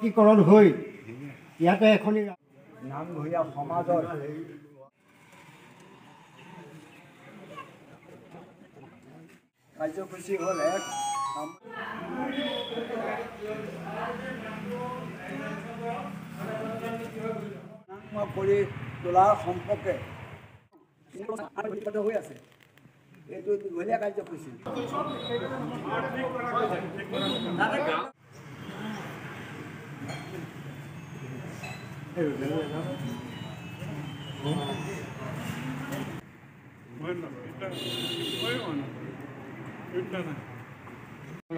একীকৰণ হৈ ইয়াতে এখনি নামঘৰীয়া সমাজৰ কাৰ্যসূচী হ'ল এক কৰি তোলাৰ সম্পৰ্কে হৈ আছে। এইটো দীঘলীয়া কাৰ্যসূচী।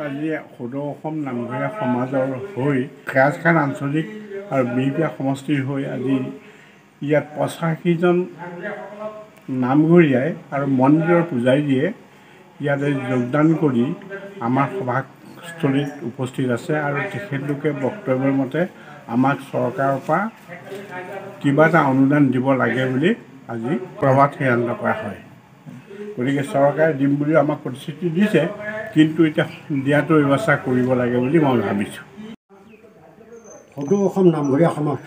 আজি সদৌ অসম নামঘৰীয়া সমাজৰ হৈ খেৰাজখান আঞ্চলিক আৰু বিহপিয়া সমষ্টিৰ হৈ আজি ইয়াত 85জন নামঘৰীয়াই আৰু মন্দিৰৰ পূজাৰীয়ে ইয়াতে যোগদান কৰি আমাৰ সভাস্থলীত উপস্থিত আছে আৰু তেখেতলোকে বক্তব্যৰ মতে আমাক চৰকাৰৰ পৰা কিবা এটা অনুদান দিব লাগে বুলি আজি সভাত সিদ্ধান্ত কৰা হয়। গতিকে চৰকাৰে দিম বুলিও আমাক প্ৰতিশ্ৰুতি দিছে, কিন্তু এতিয়া দিয়াটো ব্যৱস্থা কৰিব লাগে বুলি মই ভাবিছোঁ। সদৌ অসম নামঘৰীয়া সমাজ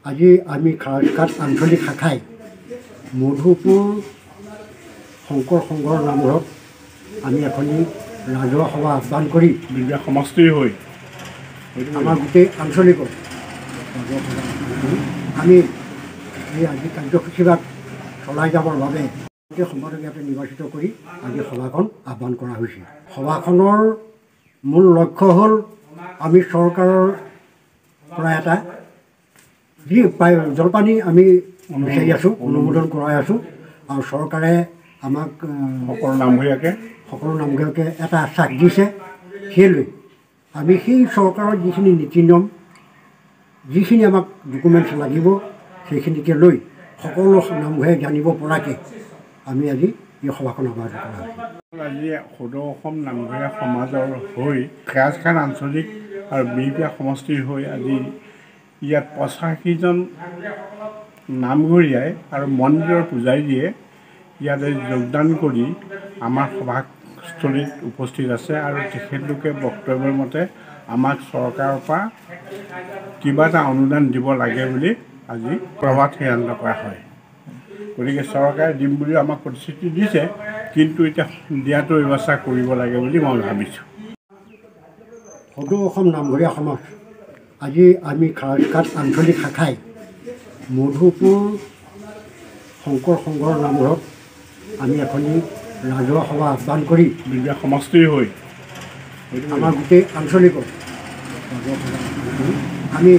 আজি আমি খেৰাজঘাট আঞ্চলিক শাখাই মধুপুৰ শংকৰ সংঘৰ নামঘৰত আমি এখনি ৰাজহুৱা সভা আহ্বান কৰি বিহপিয়া সমষ্টিৰ হৈ আমাৰ গোটেই আঞ্চলিকৰ আমি এই আজি কাৰ্যসূচীভাগ চলাই যাবৰ বাবে গোটেই সম্পাদক ইয়াতে নিৰ্বাচিত কৰি আজি সভাখন আহ্বান কৰা হৈছে। সভাখনৰ মূল লক্ষ্য হ'ল আমি চৰকাৰৰ পৰা এটা যি জলপানী আমি বিচাৰি আছোঁ, অনুমোদন কৰাই আছোঁ আৰু চৰকাৰে আমাক সকলো নামঘৰীয়াকে এটা আশ্বাস দিছে। সেইলৈ আমি সেই চৰকাৰৰ যিখিনি নীতি নিয়ম, যিখিনি আমাক ডকুমেণ্টছ লাগিব, সেইখিনিকে লৈ সকলো নামঘৰীয়াই জানিব পৰাকৈ আমি আজি এই সভাখন আহ্বান কৰা হৈছে। আজি সদৌ অসম নামঘৰীয়া সমাজৰ হৈ খেৰাজখান আঞ্চলিক আৰু বিহপিয়া সমষ্টিৰ হৈ আজি ইয়াত 85জন নামঘৰীয়াই আৰু মন্দিৰৰ পূজাৰীয়ে ইয়াতে যোগদান কৰি আমাৰ সভাস্থলীত উপস্থিত আছে আৰু তেখেতলোকে বক্তব্যৰ মতে আমাক চৰকাৰৰ পৰা কিবা এটা অনুদান দিব লাগে বুলি আজি সভাত সিদ্ধান্ত কৰা হয়। গতিকে চৰকাৰে দিম বুলিও আমাক প্ৰতিশ্ৰুতি দিছে, কিন্তু এতিয়া দিয়াটো ব্যৱস্থা কৰিব লাগে বুলি মই ভাবিছোঁ। সদৌ অসম নামঘৰীয়া সমাজ আজি আমি খেৰাজঘাট আঞ্চলিক শাখাই মধুপুৰ শংকৰ সংঘৰ নামঘৰত আমি এখনি ৰাজহুৱা সভা আহ্বান কৰি বিহপিয়া সমষ্টিৰ হৈ আমাৰ গোটেই আঞ্চলিকৰ আমি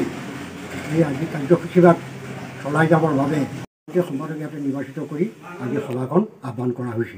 এই আজি কাৰ্যসূচীভাগ চলাই যাবৰ বাবে গোটেই সম্পাদক ইয়াতে নিৰ্বাচিত কৰি আজি সভাখন আহ্বান কৰা হৈছে।